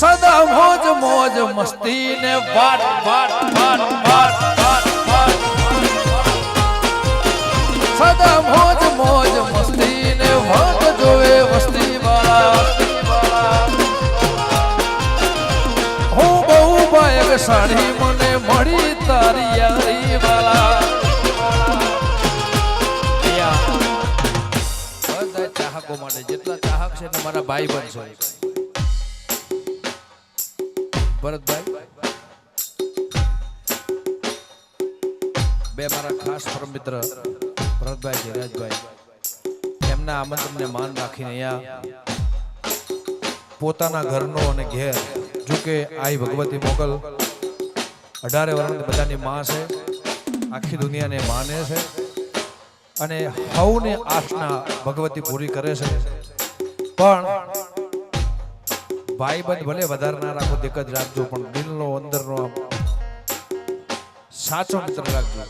સદા મોજ મોજ મસ્તી ને વાટ વાટ વાટ વાટ વાટ વાટ સદા મોજ મોજ મસ્તી ને વાટ જોવે વસ્તી વાળા હું બહુ બાયક સાડી મને મળી તારી યારી વાળા બધા ચાહકો માટે જેટલા ચાહક છે ને મારા ભાઈ બનશે ભરતભાઈ બે મારા ખાસ પરમ મિત્ર ભરતભાઈ ધીરજભાઈ એમના આમંત્રણને માન રાખીને અહીંયા પોતાના ઘરનો અને ઘેર જો કે આઈ ભગવતી મોગલ 18 વર્ષની બધાની માં છે આખી દુનિયાને માને છે અને હવને આશના ભગવતી પૂરી કરે છે પણ ભાઈ બંધ ભલે વધારે ના રાખો દેખ જ રાખજો પણ દિલનો અંદરનો સાચો મિત્ર રાખજો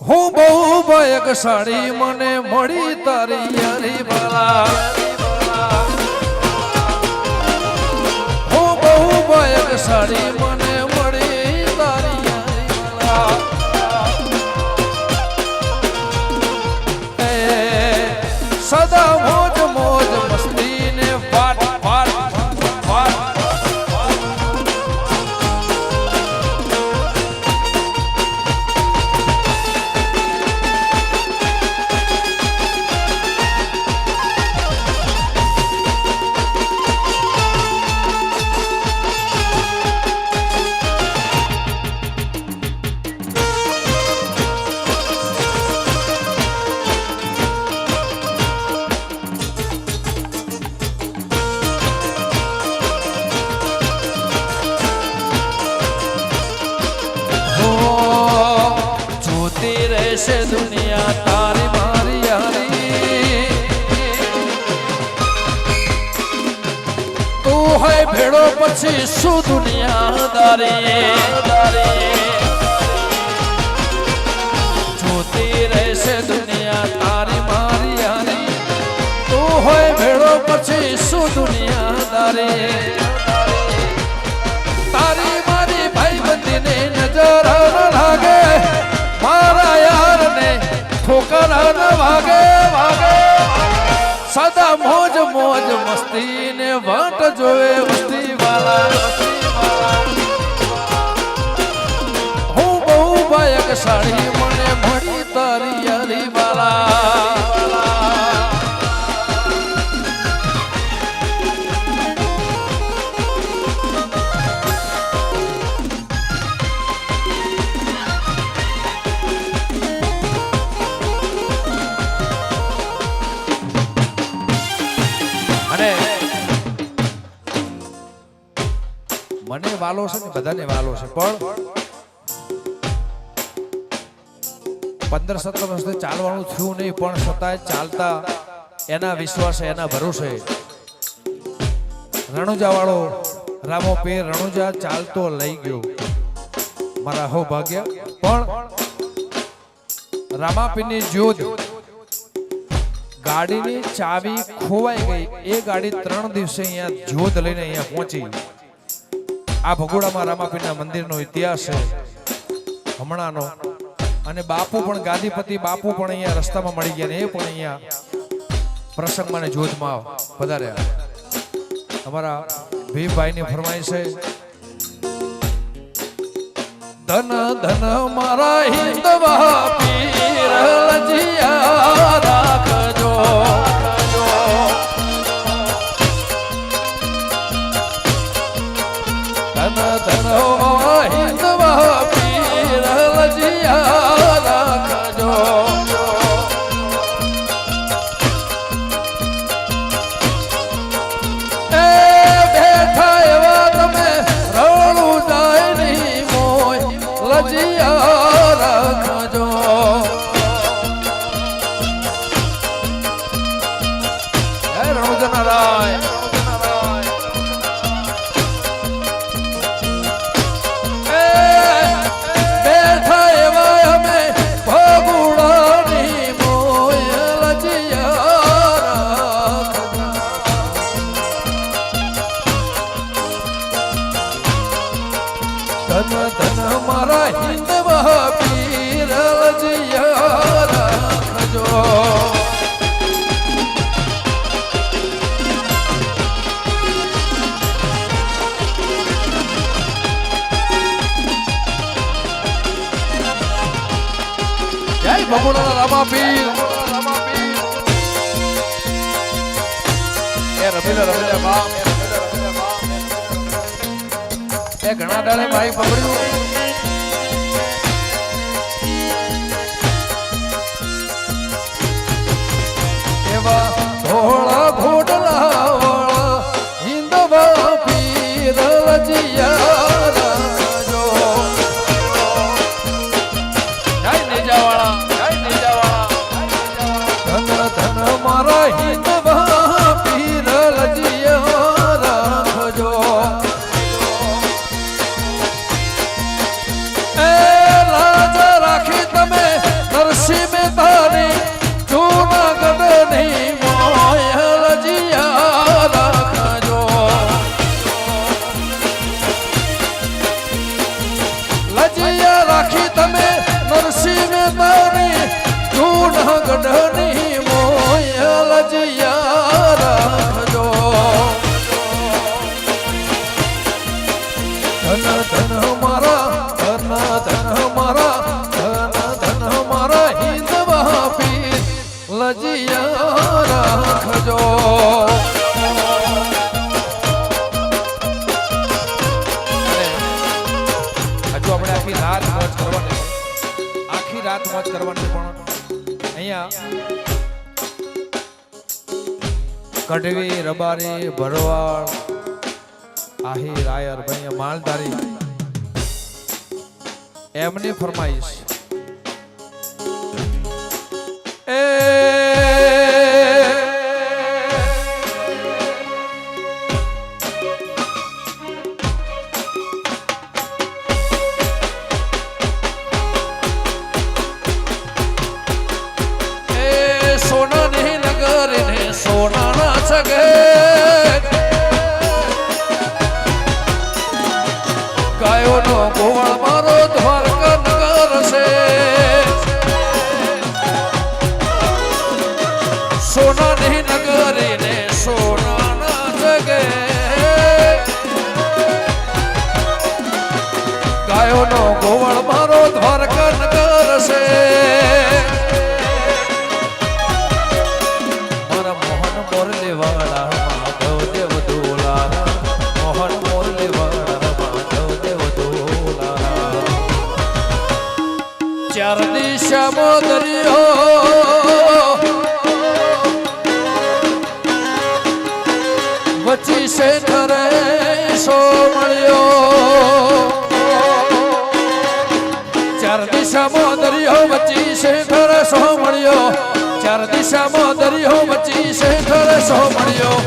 હું બહુ બાયક સાડી મને મળી તારી યારી વાલા હું બહુ બાયક સાડી મને મળી તારી યારી વાલા સદા મોજ મોજ મસ્તી ને વાટ વાટ રહેશે દુનિયા તારી મારી યારી તું હોય ભેડો પછી શું દુનિયાદારી જોતી રહેશે દુનિયા તારી મારી યારી તું હોય ભેડો પછી શું દુનિયાદારી તારી મારી ભાઈ બંધીને નજર લાગે મારા યાર ને ઠોકર ન વાગે વાગે સદા મોજ મોજ મસ્તી ને વાટ જોવે વસ્તી વાળા હું બહુ બાયક સાડી મને મળી તારી યારી વાળા મને વાલો છે ને બધાને વાલો છે પણ 15-17 વર્ષથી ચાલવાનું થયું નહીં પણ છતાંય ચાલતા એના વિશ્વાસે એના ભરોસે રણુજા વાળો રામો પીર રણુજા ચાલતો લઈ ગયો મારા હો ભાગ્ય પણ રામાપીરની જ્યોત ગાડીની ચાવી ખોવાઈ ગઈ એ ગાડી 3 દિવસે અહીંયા જ્યોત લઈને અહીંયા પહોંચી આ ભગોડામાં રામાપીરના મંદિરનો ઇતિહાસ છે હમણાંનો અને બાપુ પણ ગાદીપતિ બાપુ પણ અહીંયા રસ્તામાં મળી ગયા ને એ પણ અહીંયા પ્રસંગમાં ને જોધમાં પધાર્યા અમારા ભીભાઈની ફરમાઈશ છે ધન ધન મારા હિંદવા પીર લજિયા રાખજો ધન હિંદવા પીર લજિયા રાખજો એ બેઠા એવા તમે રણું જાય નહીં મોય લજિયા રાખજો રણુજા રાય ધન ધન મારા હિંદવા પીર લજિયા રાખજો. જય ભગુડા રામા પીર. એ રમીલા બાપ એ ઘણા દાડે ભાઈ પકડ્યું. એવા ધોળા ઘોડલા વાળા હિંદવા પીર લજિયા રાખજો. જય નેજાવાળા જય નેજાવાળા. ધન ધન મારા હિંદવા પીર લજિયા રાખજો. ગઢની મોય લજિયા રાખજો. ધન ધન મારા ધન ધન મારા ધન ધન મારા હિંદવા પીર લજિયા રાખજો. હજુ આપણે આખી રાત મોજ કરવાની, આખી રાત મોજ કરવાની. પણ અહીંયા કઢવી રબારી ભરવાડ આહી રાયર ભાઈ માલધારી એમની ફરમાઈશ. એ સોનાના સગે ગાયોનો ગોવાળ મારો દ્વારકા નગર છે. સોનાની નગરી ને સોનાના સગે ગાયોનો ગોવાળ મારો દ્વારકા નગર છે. ચાર દિશામાં દરિયો વચ્ચી છે થરે સો મળ્યો. ચાર દિશામાં દરિયો વચ્ચી છે થરે સો મળ્યો. ચાર દિશામાં દરિયો વચ્ચી છે થરે સો મળ્યો.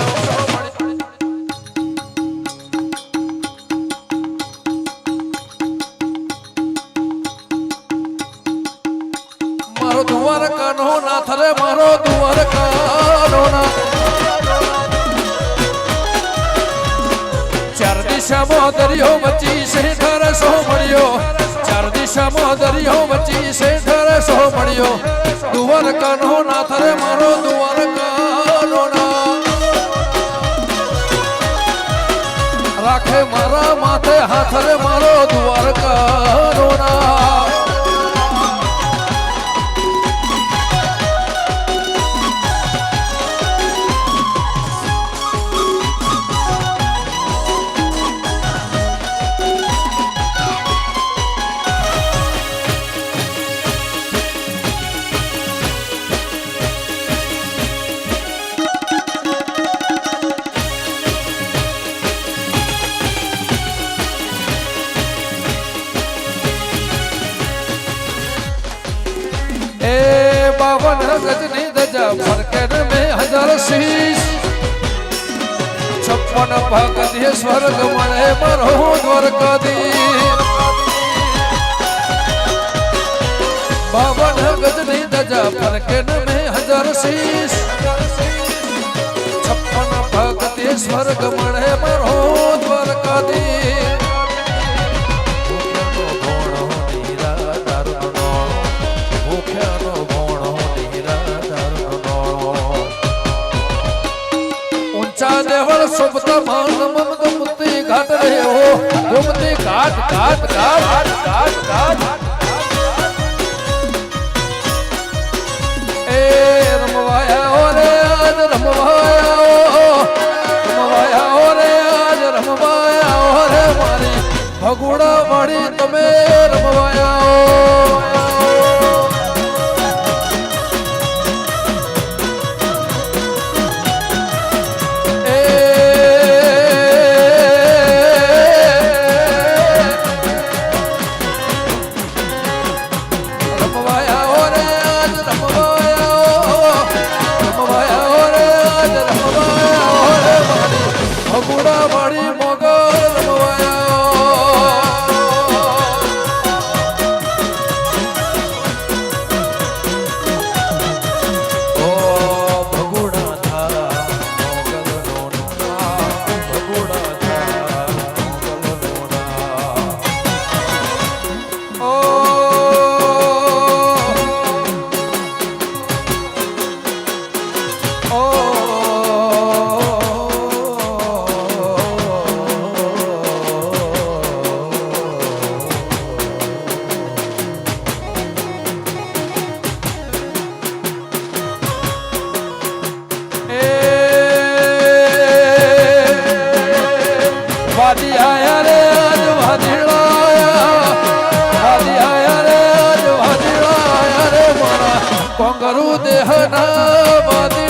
મારો દ્વારકાનો નાથ રે મારો દ્વારકાનો નાથ. ચાર દિશામાં દરિયો વચ્ચી છે ઠરે સો મળ્યો. ચાર દિશામાં દરિયો વચ્ચી છે ઠરે સો મળ્યો. દ્વારકાનો નાથ રે મારો દ્વારકાનો નાથ. રાખે મારા માથે હાથ રે મારો દ્વારકાનો નાથ. बावन गजनी दजा फरकन में हजार शीश. 56 भगत स्वर्ग मणे मरो द्वारकाधीश. बावन गजनी दजा फरकन में हजार शीश. 56 भगत स्वर्ग मणे मरो द्वारकाधीश. સર્વતા માન મન મુક્તિ ઘાટ રે હો ગોમતી ઘાટ ઘાટ ઘાટ ઘાટ ઘાટ એ રમવાયા ઓ રે આજ રમવાયા ઓ રે આજ રમવાયા ઓ રે મારી ભગુડા વાળી તમે રમવાયા ભગુડા વાળી મોગલ વાદી આયા રે આજ વાદીળાયા વાદી આયા રે આજ વાદીળાયા રે મારા કોંગરુ દેહના વાદી